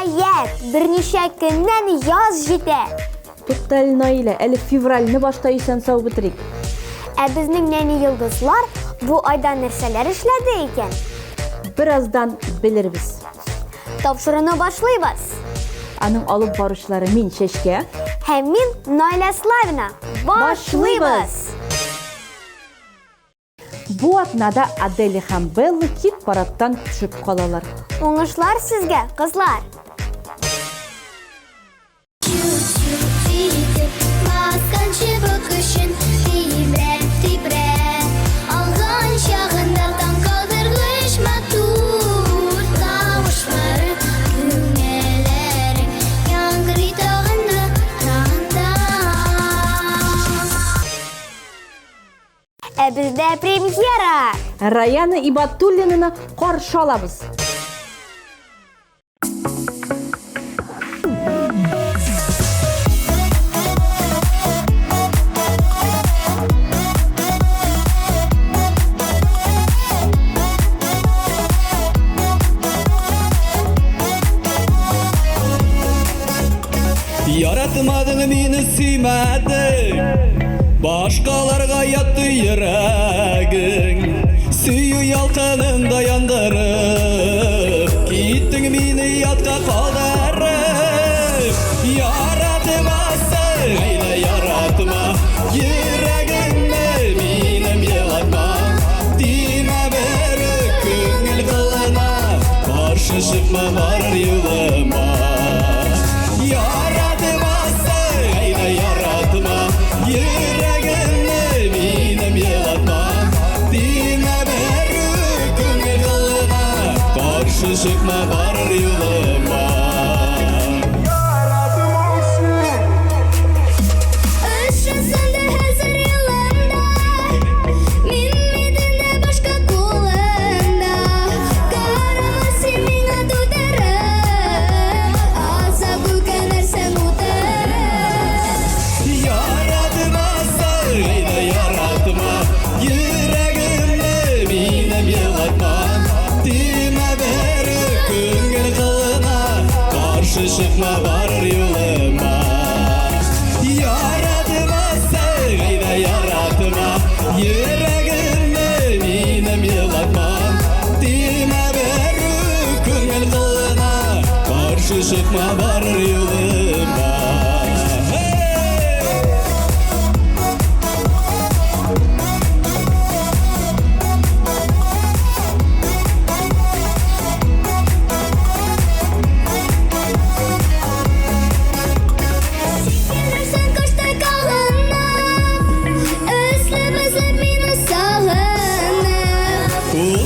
Ниһаят, берничә көннән яз җитә. Тукталь Наилә, әле февральне башта исән сау битерик. Ә безнең нәни йолдызлар бу айда нәрсәләр эшләде икән? Бираздан белербез. Тапшыруны башлыйбыз. Аның алып барышлары мин Чәчкә. Һәм мин Наиля Славина. Башлыйбыз. Бу атнада Аделя һәм Белла кит парадтан төшеп калалар. Уңышлар сезгә, кызлар. Ә бездә премьера. Раяна Ибатуллинаны каршы алабыз. Yaratmadın meni süymedin, başkalarga yattı yüreğin. Süyü yaltanında yandırıp, gittin meni yatka kaldırıp. Yaratmasın, eyle yaratma, yüreğimde benim yılatma. Dime berük köngül kılına, karşı çıkma var yılıma. Yaratmasın, eyle yaratma, yüreğimde benim yılatma. Dime berük köngül kılına, karşı çıkma var yılıma. Çıkma var yoluma. Yaratmasın, eyle yaratma, yüreğimde benim yılatma. Dime berük köngül kılına, karşı çıkma var yoluma.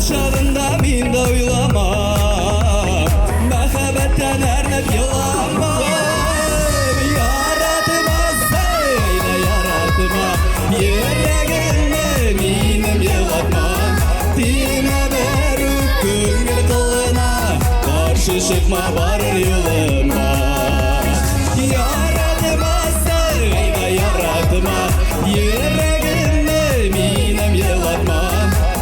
Çağında min de oylama, mehabetten ernep yılama. Yaratmasın, eyle yaratma, yüreğimde benim yılatma. Dime berük köngül kılına, karşı çıkma var yoluma. Yaratmasın, eyle yaratma, yüreğimde benim yılatma.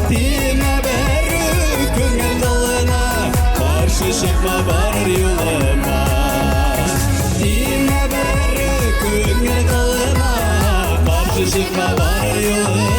Dime berük köngül kılına, karşı çıkma var yoluma. Dime berük köngül kılına, karşı çıkma var yoluma.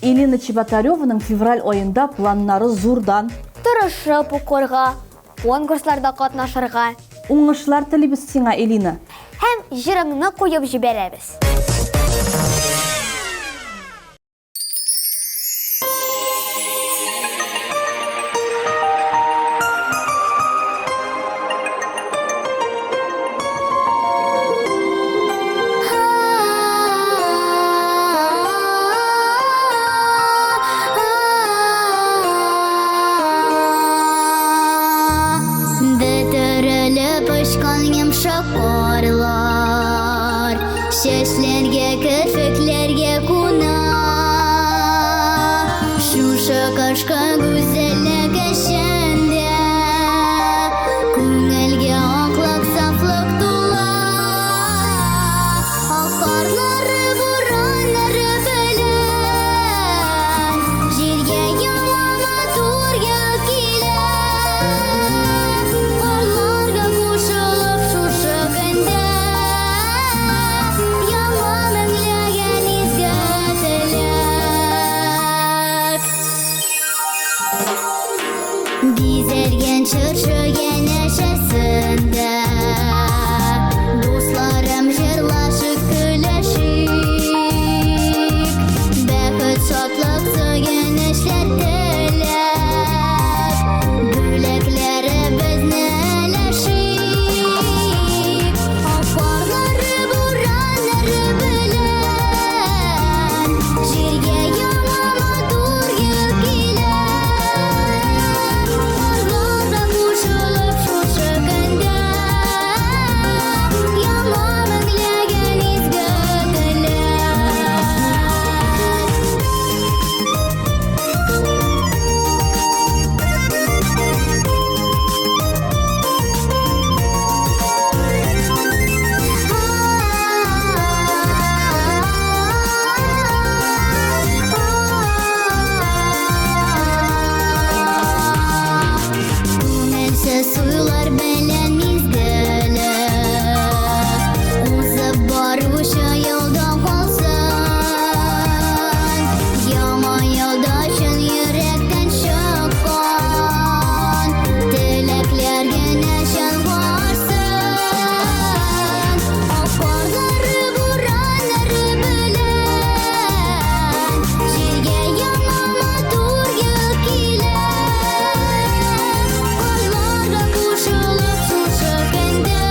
Элина Чеботареваның февраль айында планнары зурдан. Тырышып укырга, конкурсларда катнашырга Уңышлар телибез сиңа, Элина. һәм җырыңны куеп җибәрәбез. Шакарлар, сесле Gözlerge kirpiklerge kuna Şuşa kaşka güzellik eşende Күңелге аклык сафлык тула Аккарлары бураннары белән Җиргә яңа матур ел килә Карларга кушылып шушы көндә Яңа мәңләгән изге теләк Бизәргән чыршы янәшәсендә Дусларым җырлашып көләшик Бәхет шатлык сөенечләр теләп Бүләкләребезне өләшик Аккарлары бураннары белән Җиргә яңа матур ел килә Карларга кушылып шушы көндә Яңа мәңләгән изге Күңелсез уйлар белән мизгелеп Узып баручы елда калсын Яңа елда чын йөрәктән чыккан Теләкләр генә чалгырсын Аккарлары бураннары белән Җиргә яңа матур ел килә Карларга кушылып шушы көндә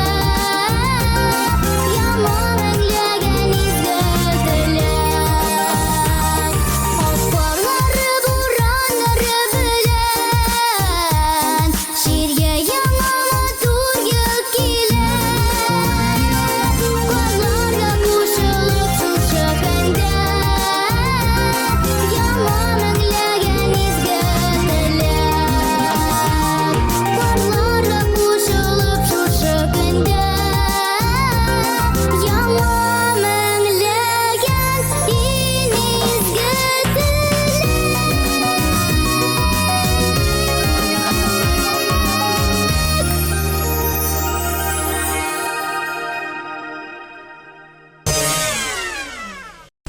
Яңа мәңләгән изге теләк Аккарлары бураннары белән Җиргә яңа матур ел килә Карларга кушылып шушы көндә Яңа мәңләгән изге теләк Карларга кушылып шушы көндә Яңа мәңләгән изге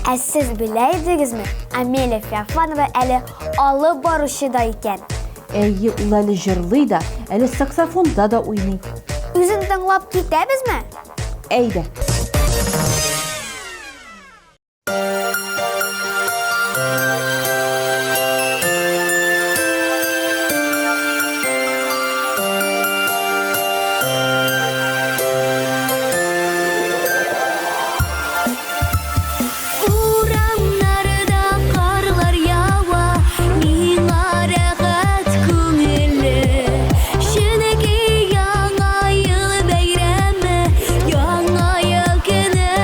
Ә сез белә идегезме? Амелия Феофанова әле алып баручыда икән. Әйе, ул әле җырлый да, әле саксофонда да уйный. Үзен тыңлап китәбезме? Әйдә. Урамнарда карлар ява, миңа рәхәт күңелле. Чөнки яңа ел бәйрәме, яңа ел көне.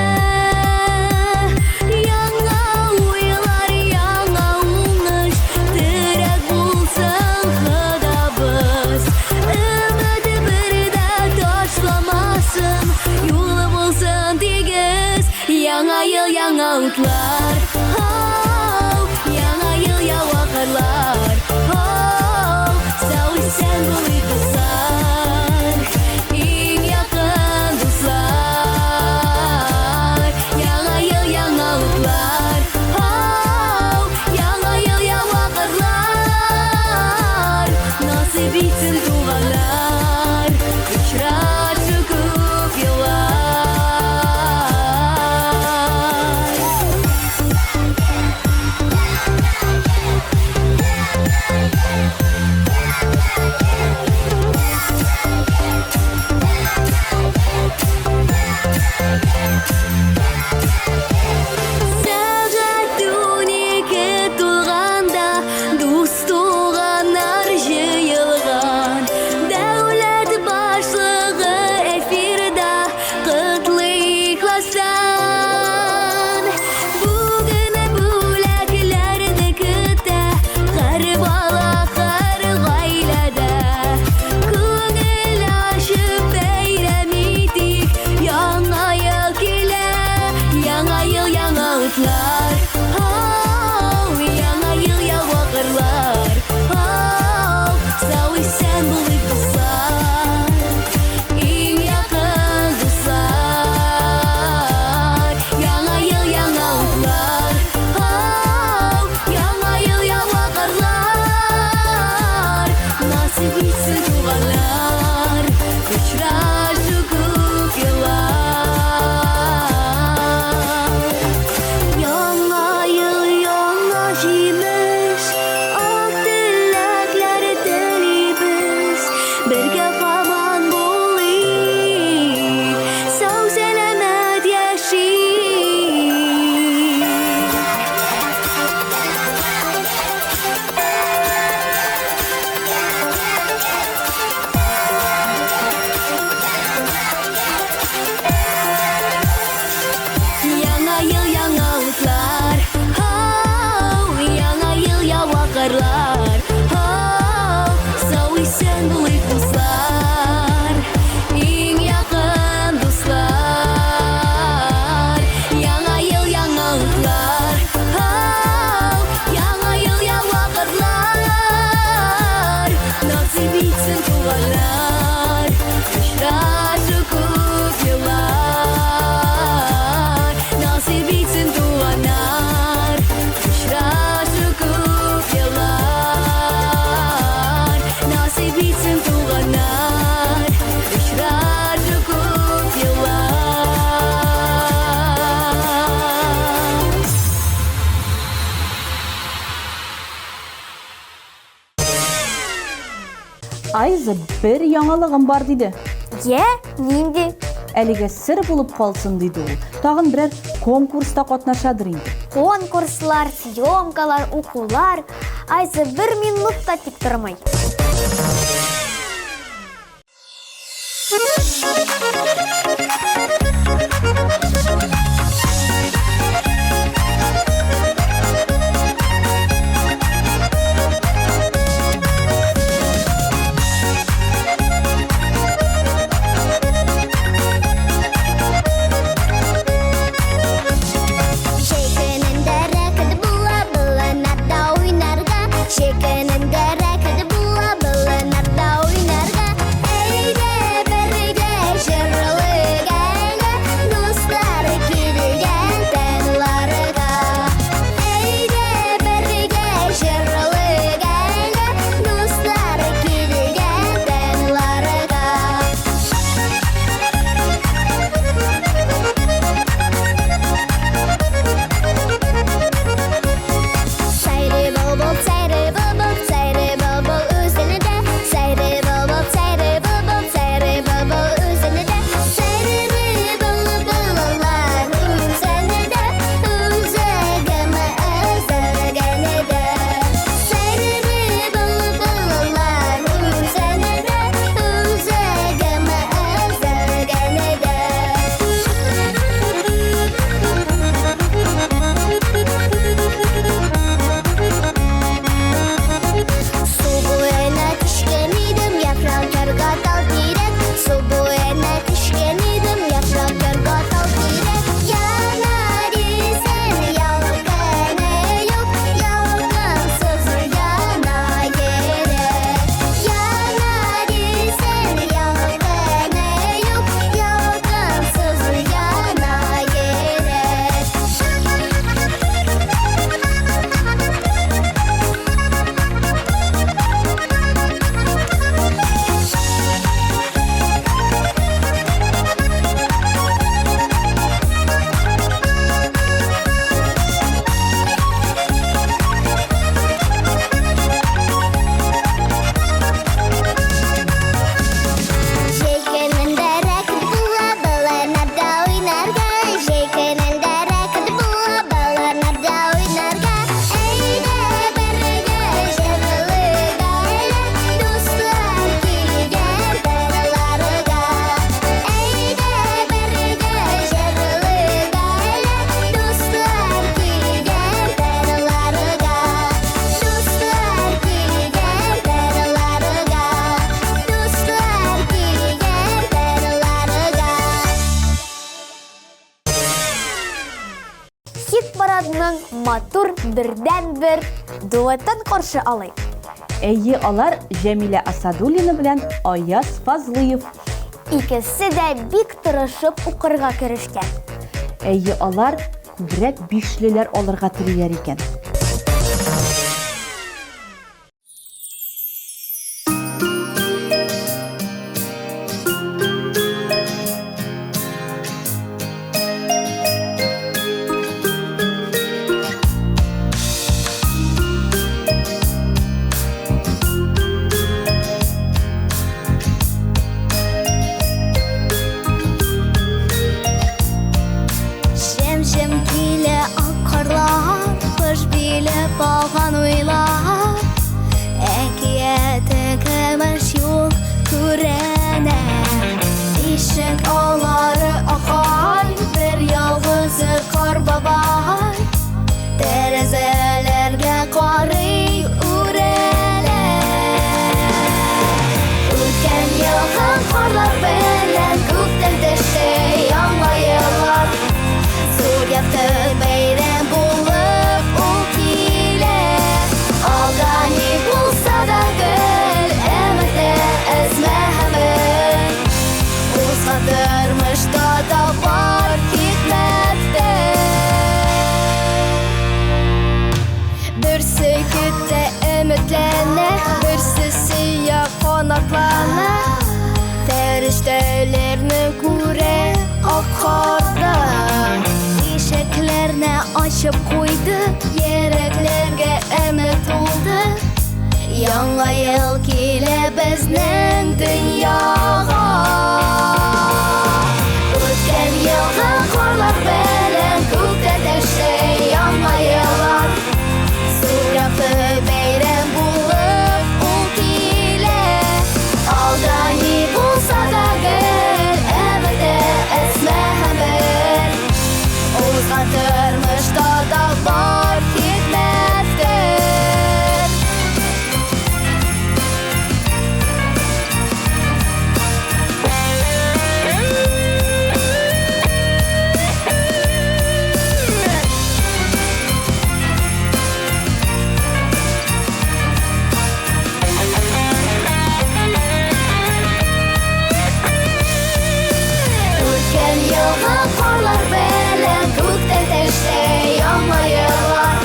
Яңа уйлар, яңа уңыш, терәк булсын Ходабыз. Өмет бердә ташламасын, юлы булсын тигез. Яңа ел, яңа утлар, яңа ел, яңа карлар. Сау исән булыйк дуслар, иң якын дуслар. Яңа ел, яңа утлар, яңа ел, яңа карлар. Насыйп итсен туганнар, очрашу күп еллар. Айзы бір яңалығым бар дейді. Е, нинди? Әліге сір болып қалсын дейді ол. Тағын бірер конкурста қатнашадыр енді. Конкурслар, съемкалар, укулар. Айзы 1 минутта тик тұрмай. Парадның матур бірден-бір дуэтін қаршы алай. Әйе алар Жәмилә Асадуллина белән Аяз Фазлыев. Икесе дә бик тырышып укырга керешкән. Әйе алар күбрәк бишлеләр алырга телиләр икән. Bağan uylar Əkiyyətə kəməş yol Kürənə İşək ağları axar Bir yalğızı qar babay Tərəzələrgə qarı ürələr Ülkən yağan qarlar belən Küfdən təşə yanlayırlar Sur yaptı beyrəm bulup Ağani bulsa da gül Əməkdə əzməhəmin Uzadırmış da var hikmətdə Bir sükütdə ümitlənə Bir sisiya qanatlanə Fəriştələrini kurə Akarda İşəklərini açıb qoydu Yereklerge emet oldu Яңа ел килә безнең дөньяга. Үткән елга карлар белән күктә төште яңа еллар. Зуракты бәйрәм булып ул килә. Алда ни булса да гел, әмәдә әсмәһәбер. Узган тормышта да бар хикмәттер. Үткән елга карлар белән күктән төште яңа еллар.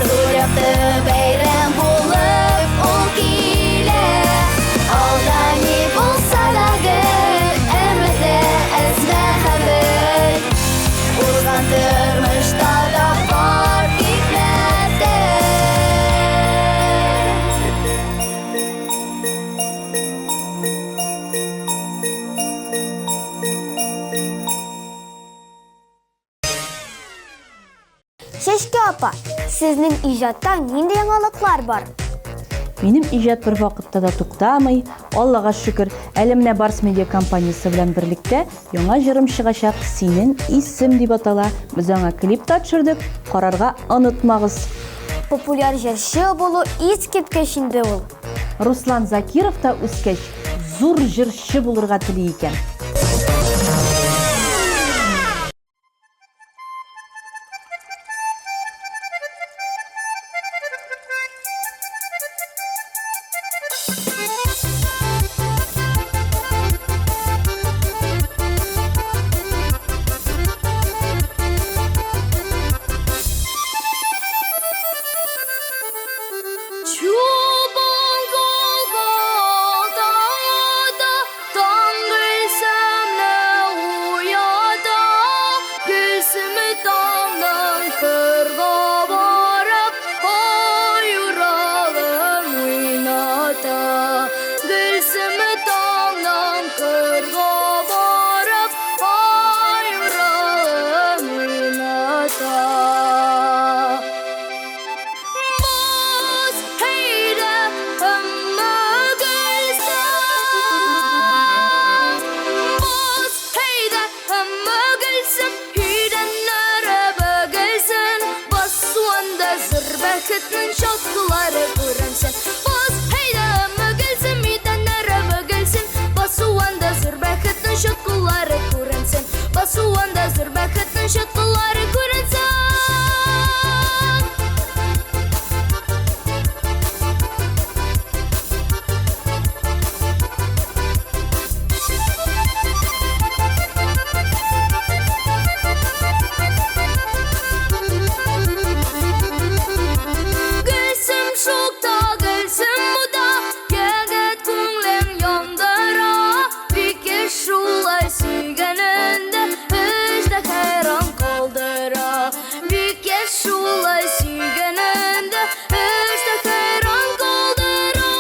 Зуракты бәйрәм булып ул килә. Алда ни булса да гел, әмәдә әзмәһәбер. Узган тормышта да бар хикмәттер. Шешке апа, сезнең иҗатта нинди яңалыклар бар? Минем иҗат бер вакытта да туктамый. Аллага шөкер, әле менә Барс медиа компаниясе белән берлектә яңа җырым чыгачак. Синең исем дип атала. Без аңа клип та төшердек. Карарга онытмагыз. Популяр җырчы булу искиткеч инде ул. Руслан Закиров та үскәч зур җырчы булырга тели икән. Чубан голгота яда, таңгыл сәмле уяда. Гүлсіме таңнан кырға барып, ай уралым уйната. Гүлсіме таңнан кырға барып, ай уралым уйната. Boz heyre ömmü gülsün. Boz heyre ömmü gülsün. Hüyrenlere bögülsün. Bassuanda zırbakıtın şatkuları görünsün. Boz heyre ömmü gülsün. Hüyrenlere bögülsün. Bassuanda zırbakıtın şatkuları görünsün. Bassuanda zırbakıtın şatkuları görünsün. Gülsüm şokta, gülsüm muda, geget күңлем яндыра. Бикер шулай сөйгәнендә, эчтә хәйран калдыра. Бикер шулай сөйгәнендә, эчтә хәйран калдыра.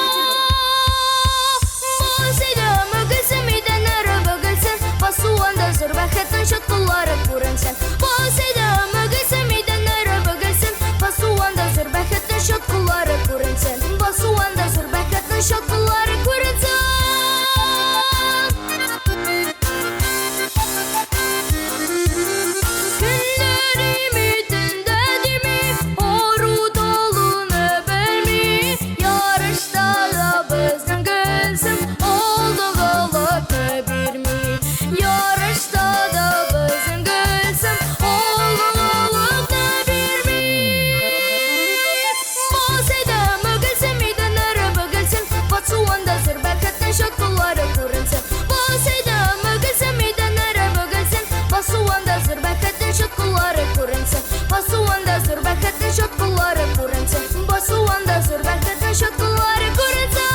Басыйдымы гөлсем идән әрі бөгелсен, басуында зур бәхеттің шаткылары күренсен. Басыйдымы гөлсем идән әрі бөгелсен, басуында зур бәхеттің шаткылары күренсен. Басуында зур бәхеттің шаткылары күренсен. Günlerim üstünde dimi, horu dolunu bilmi. Yarışta da bizden gülsün, oldu galatı bir mi? Yarışta da bizden gülsün, oldu galatı bir mi? Basıydımı gülsün, miden araba gülsün, Batsuanda zırbakatın şatkuları görünsün. Basıydımı gülsün, miden araba gülsün, Batsuanda zırbakatın şatkuları görünsün. Batsuanda zırbakatın şatkuları görünsün. Batsuanda zırbakatın şatkuları görünsün.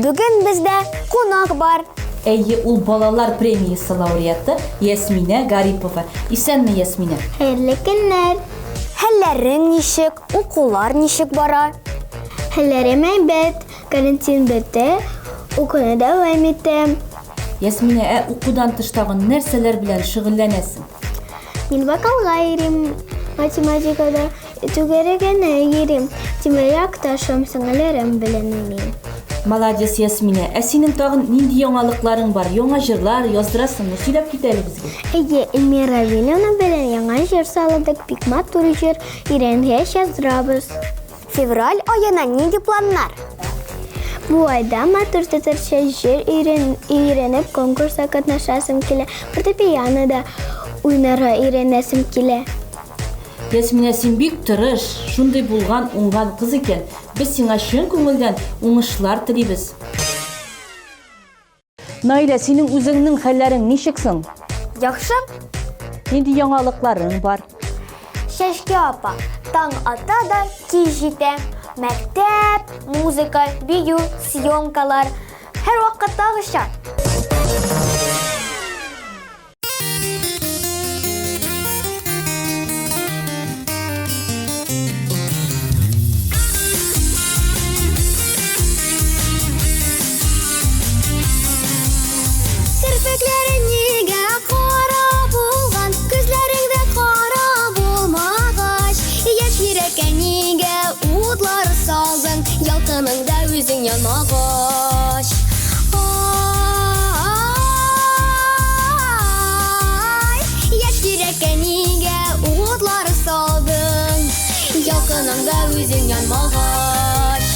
Бүген бездә кунак бар. Әйе, ул балалар премиясы лауреаты Ясмина Гарипова. Исәнме, Ясмина? Хәерле көннәр. Хәлләрең ничек, укулар ничек бара? Хәлләрем әйбәт. Карантин бетте. Укуны дәвам итәм. Ясмина, укудан тыштагы нәрсәләр белән шөгыльләнәсең? Мин вокалга йөрим. Математикада түгәрәгенә йөрим. Тимәк ташым сеңләрем белән мин. Молодец, Ясмина. Синең тагын нинди яңалыкларың бар? Яңа җырлар яздырасыңмы? Сөйләп кит әле безгә. Әйе, Эльмира Вильямовна белән яңа җыр салдык. Бик матур җыр. Өйрәнгәч яздырабыз. Февраль аена нинди планнар? Бу айда матур татарча җыр өйрәнеп конкурска катнашасым килә. Фортепианода уйнарга өйрәнәсем килә. Ясмина, син бик тырыш, шундый булган, уңган кыз икән. Без сиңа чын күңелдән уңышлар телибез. Наилә, синең үзеңнең хәлләрең ничек соң? Яхшы? Нинди яңалыкларың бар? Шәшкә апа, таң ата да кич җитә. Мәктәп, музыка, бию, съемкалар. Һәр вакыттагыча. Керпекләрең нигә кара булган, күзләреңдә кара булмагач, яшь йөрәккә нигә утлар салдың, ялкыныңда үзең янмагач. Яшь йөрәккә нигә утлар салдың, ялкыныңда үзең янмагач.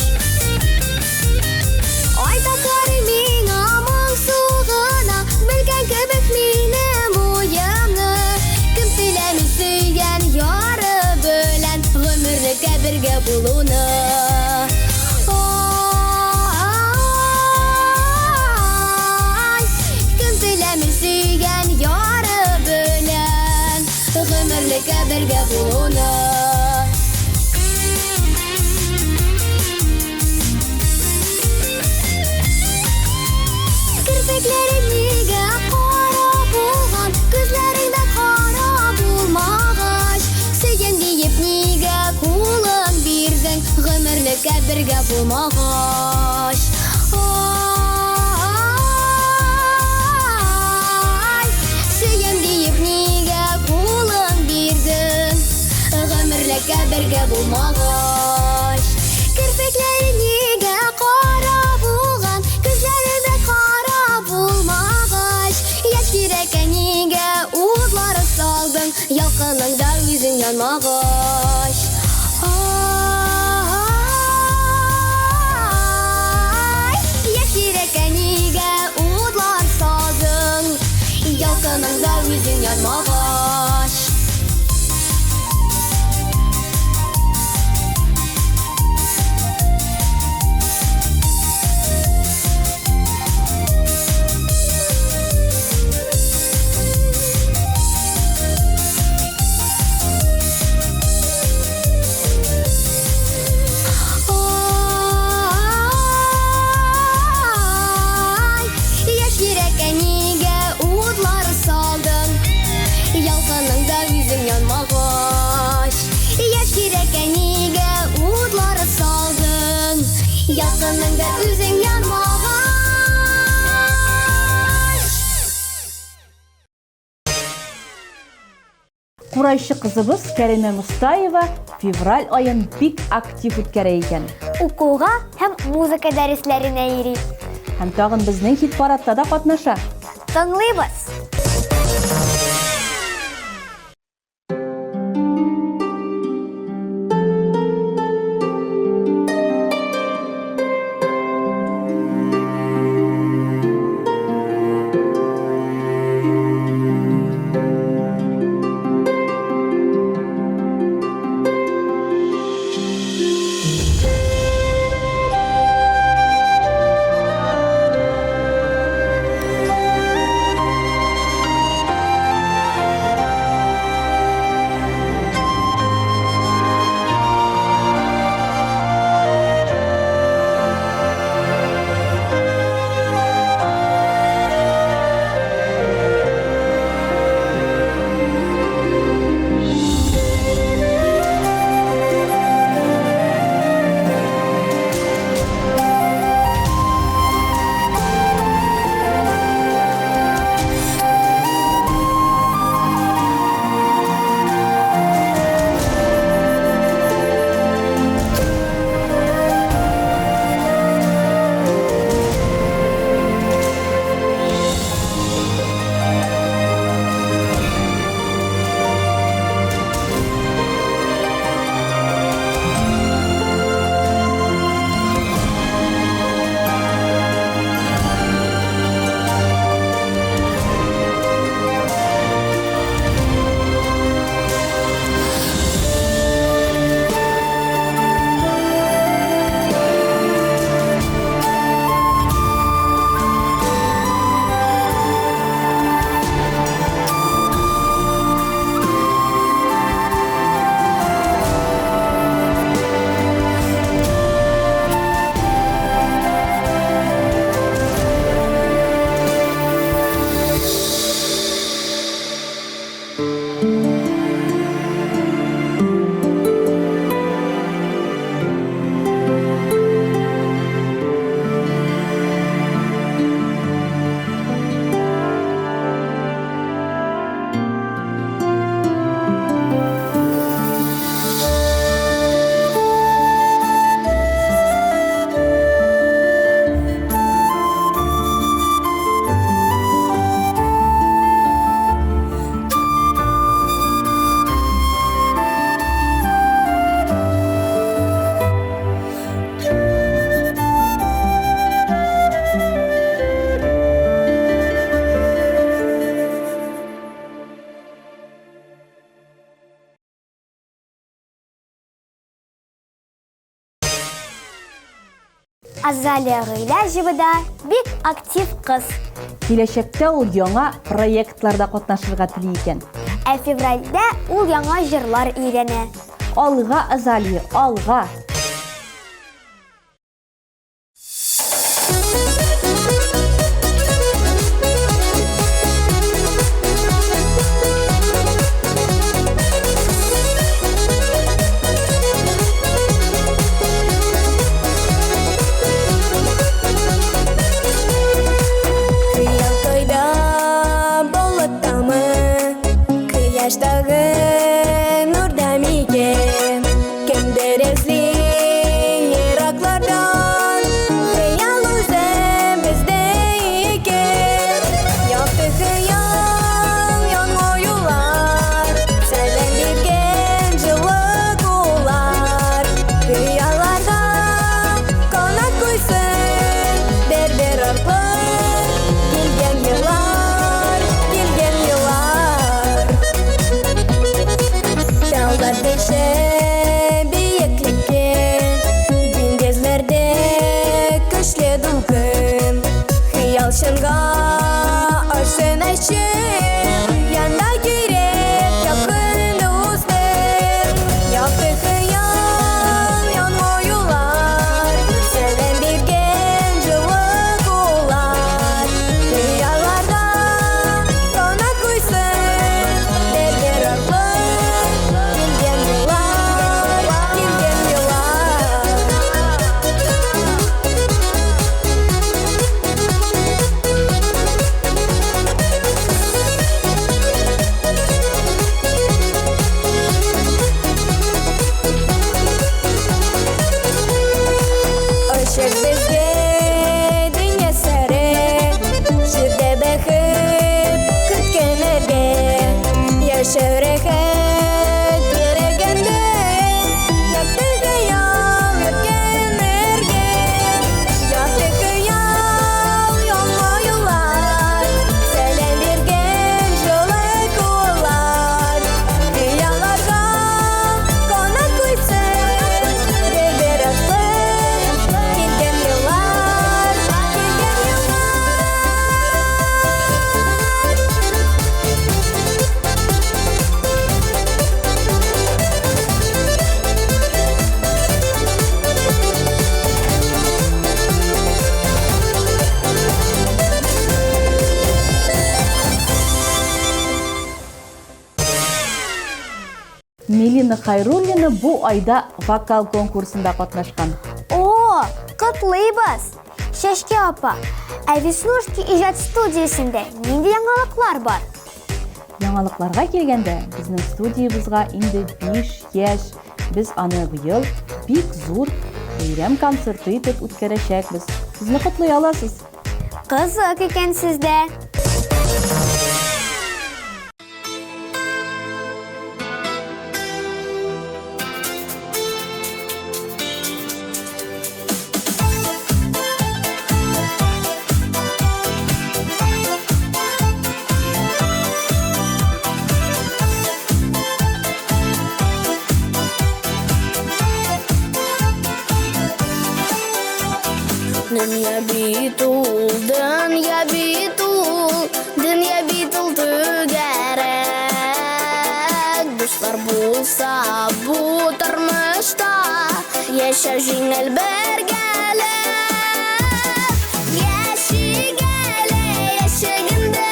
Айтаклары миңа моңсугына, белгән кебек минем уемны. Кем теләми сөйгән яры белән, гомерлеккә бергә булуны. Кем теләми сөйгән яры белән, гомерлеккә бергә булуны. Керпекләрең нигә кара булган, күзләреңдә кара булмагач, сөйгән диеп нигә кулың бирдең, гомерлеккә бергә булмагач. Сөйгән диеп нигә кулың бирдең, гомерлеккә бергә булмагач. Керпекләрең нигә кара булган, күзләреңдә кара булмагач, яшь йөрәккә нигә утлар салдың, ялкыныңда үзең янмагач. Яшь йөрәккә нигә утлар салдың, ялкыныңда үзең янмагач. Яшь йөрәккә нигә утлар салдың, ялкыныңда үзең янмагач. Яшь йөрәккә нигә утлар салдың, ялкыныңда үзең янмагач. Курайчы кызыбыз Кәримә Мустаева февраль айын бик актив үткәрә икән. Укуга һәм музыка дәресләренә йөри. Һәм тагын безнең хит-парадта да катнаша. Тыңлыйбыз. Azalия Гыйлә җибедә бик актив кыз. Киләчәктә ул яңа проектларда катнашырга тели икән. Ә февральдә ул яңа җырлар өйрәнә. Алга, Азалия, алга! Yaştағы нұрда мекен Кемдер ізлен ерақлардан Қиял өзі бізде екен Яқты қиял ян оюлар Сәлем берген жылы қолар Қияларға қанат қойсын Бер арқылы келген елар Dağlar beşe büyüklükte Gündüzlerde köşle dulkın Hıyal şınga aşın aşın Yanda girip yakın dostum Yaptı hıyal yan oyular Seven birgen жылы kollar Hıyallarda kanat koysun Berber arlı Келген Işık bizge dünya sarı Жүрде бәхет күткенерге Яшәү рәхәт керегенде Якты хыял өргенерге Якты хыял яңа юллар Сәлем берген жылы коллар Хыялларга канат куйсын Бербер атлы келген еллар Мелина Хайруллина бу айда вокал конкурсында катнашкан. О, котлыйбыз. Шәшке апа, ә Веснушки иҗат студиясендә нинди яңалыклар бар? Яңалыкларга килгәндә, безнең студиябызга инде 5 яшь. Без аны быел бик зур бәйрәм концерты итеп үткәрәчәкбез. Безне котлый аласыз. Кызык икән сездә. Dünya bitul, dünya bitul, dünya bitul tügərək Dostlar bulsa bu tırmışda Yaşa jingel bergələk Yaşagında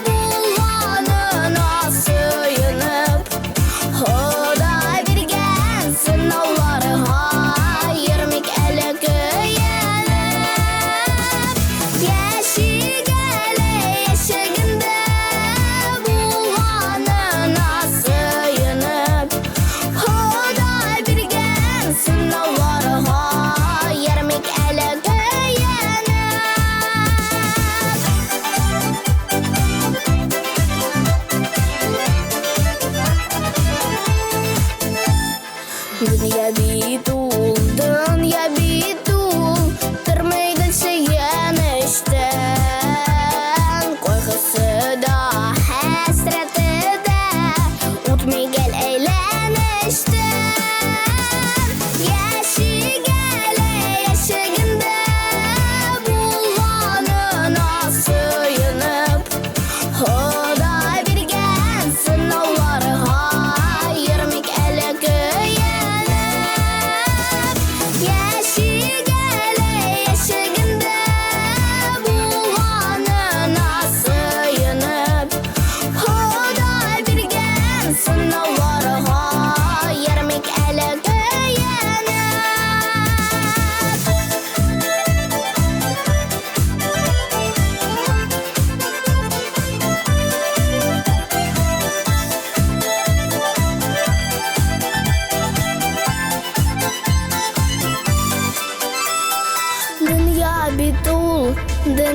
bulğanına suyunub Xuday bergən sınavları hayırmik ələ Yaşagında bulğanına suyunub Xuday bergən sınavları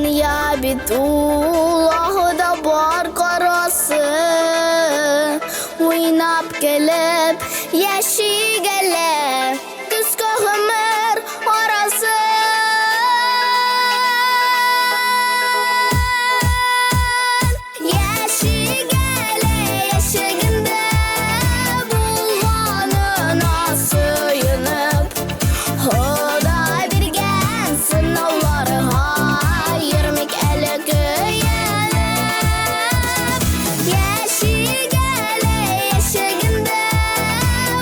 Dünya Bitullah'da bar karası Oynap gelip yaşı gele Düzgü ömür arası Yaşı gele yaşagında Bulmanına suyunub Huday birgen sınavları hayırmik eli güyenip Yaşı gele yaşagında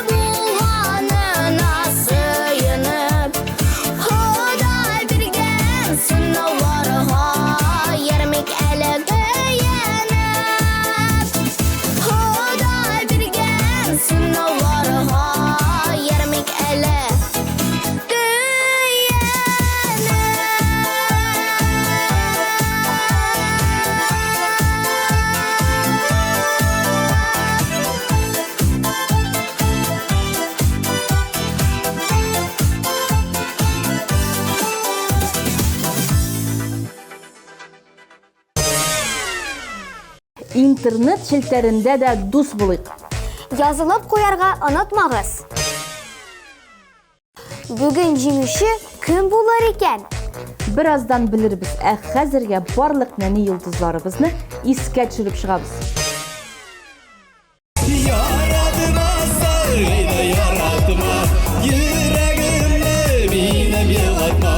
Bulmanına suyunub Huday birgen sınavları hayırmik eli güyenip Huday birgen sınavları hayırmik eli Интернет шелтерінде де дус болайық. Yazılıp koyarga unutmağız. Bugün jingişi kim bular eken? Birazdan bilirbiz. Hozirga barliq nani yulduzlarimizni esga tushirib chiqamiz. Yaratma sargıyda yaratma Yüreğimde benim yılatma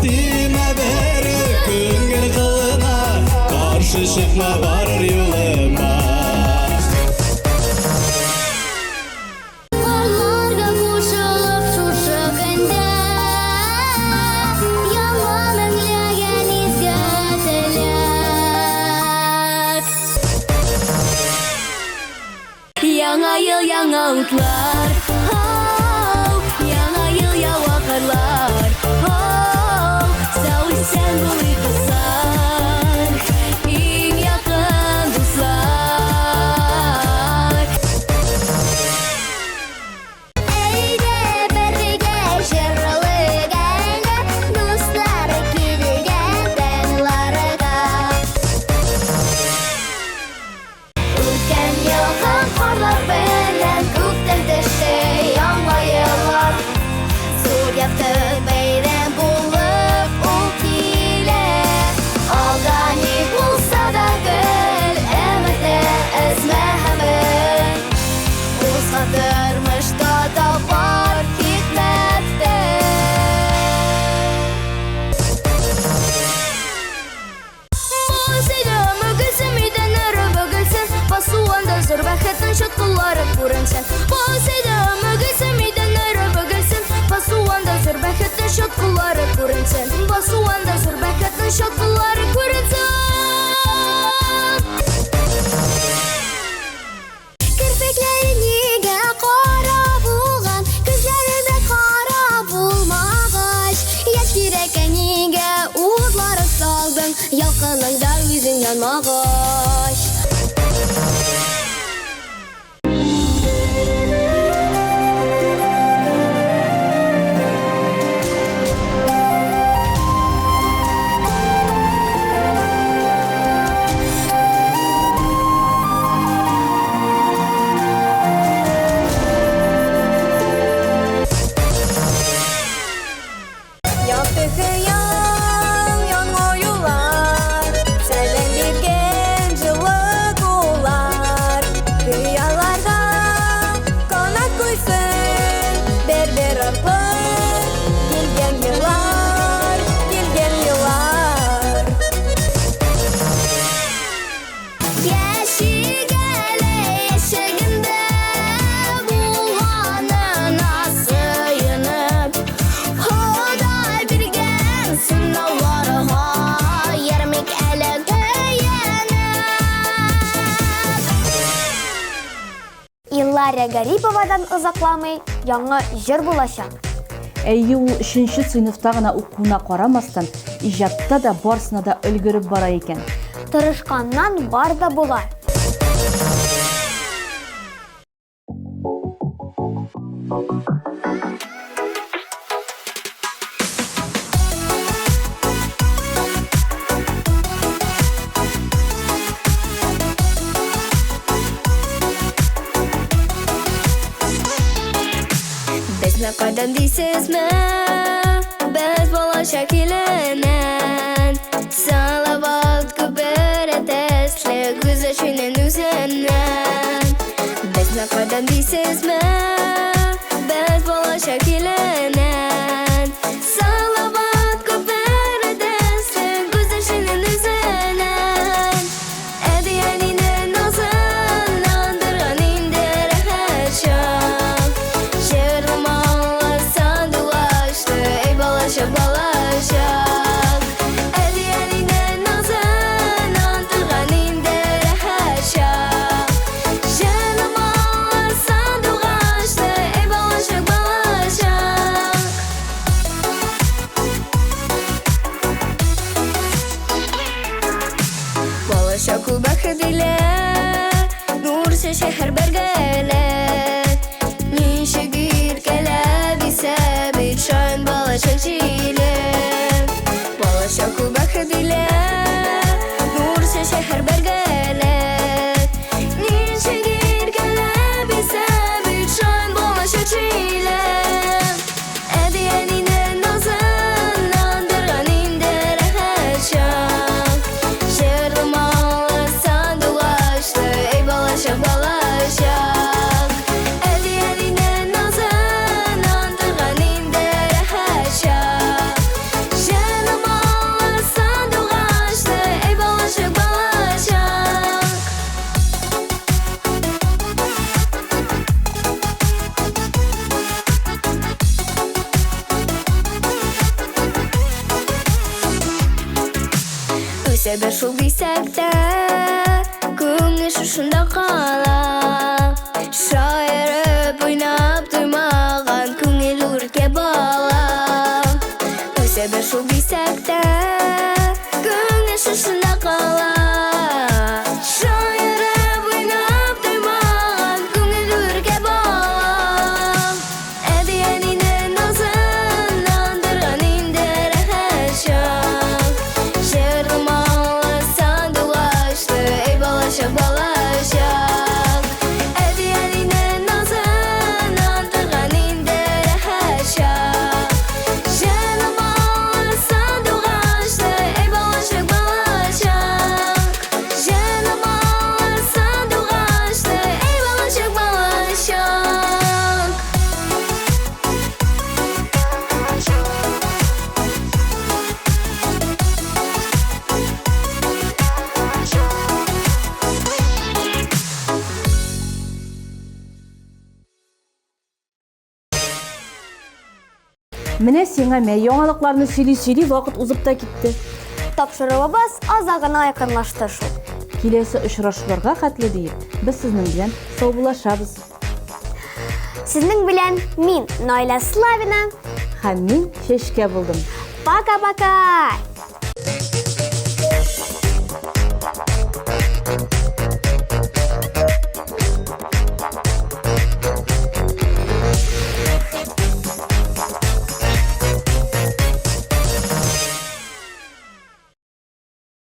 Dime beri küngül kılına Karşı çıkma var yoluma Kollarga koşulup şuşaganda Yalan anglagan izgatelek Yangi yıl yangi umutlar Yangi yıl yawa karlar Sevişsen bu yıkılsan En yakın dostlar Eyde birge şırlıganga Dostlar kilgen dağlarga Ötken yıldan karlar bilen Kökten düştü yanma yıllar Sur yaptı beyden bulup ultile Organik bulsa da gül Emekte ezmehemin Uzatırmış da var hikmette Boğazıyla mügülsün midenleri bögülsün Basuğunda zürbehetin şutkulları kurunsun Boğazıyla mügülsün midenleri bögülsün Basuğunda zürbehetin şutkulları kurunsun Basuğunda zürbehetin şutkulları kurunsun Kirpikleriniga qara bulgan Gözlerinde qara bulmağaç Yaş yürekeniga uğurları saldın Yalqınında yüzün yanmağaç Yanma yollar Senden bilgen жылы kullar Rüyalarda konak koysun Berber arpa Gelgen yıllar Yaşı gele yaşagında Bulmanına suyunub Huday birgen sınavları hayırmik eli güyenip Illarya Garipova'dan uzaklamay yangi jir bulacak. Ул 3-нче сыйныфта гына укуына карамастан, иҗатта да барсына да өлгереп бара икән. Tırışkandan бар да bular. qadam deysizmi biz bolashak ilinən Salavat qıbır edəslik güzəşinin üzəndən Biz nə qadam deysizmi biz bolashak ilinən Salavat qıbır edəslik güzəşinin üzəndən Ədiyeninin nazınlandırğan indir həşam Şerim ağlasan dolaşdı ey balaşak balaşak Ədiyeninin nazınlandırğan indir həşam Şerim ağlasan dolaşdı ey balaşak balaşak Balaşak u bəxr dilə Nursa şəhər bərgələ Nişə gir gələ bisə Bir şayn balaşak çilə Balaşak u bəxr dilə Nursa şəhər bərgələ Nişə gir gələ bisə Bir şayn balaşak çilə Ədiyeninin nazınlandırğan indir həşam Şerim ağlasan dolaşdı ey balaşak balaşak Ədiyeninin nazınlandırğan indir həşam Şerim ağlasan dolaşdı ey balaşak balaşak Öse bir şul deysek de Көңіл шушында қала Шайырып ойнап доймаған Көңіл өрке бала Өсе бір шул дейсек те Көңіл шушында қала Шайырып ойнап доймаған Көңіл өрке бала Әдиенінің назынlandırğan indir həşam Şerim ağlasan dolaşdı ey balaşak balaşak Ədiyeninin nazınlandırğan indir həşam Şerim ağlasan dolaşdı ey balaşak balaşak Şerim ağlasan dolaşdı ey balaşak balaşak Менә сиңа мә яңалыкларны сөйли вакыт узып та китте. Тапшырыбыз азагына якынлашты шул. Киләсе очрашуларга хәтле диеп, без сезнең белән саубуллашабыз. Сезнең белән мин Найля Славина. Һәм мин Чәчкә булдым. Пока-пока!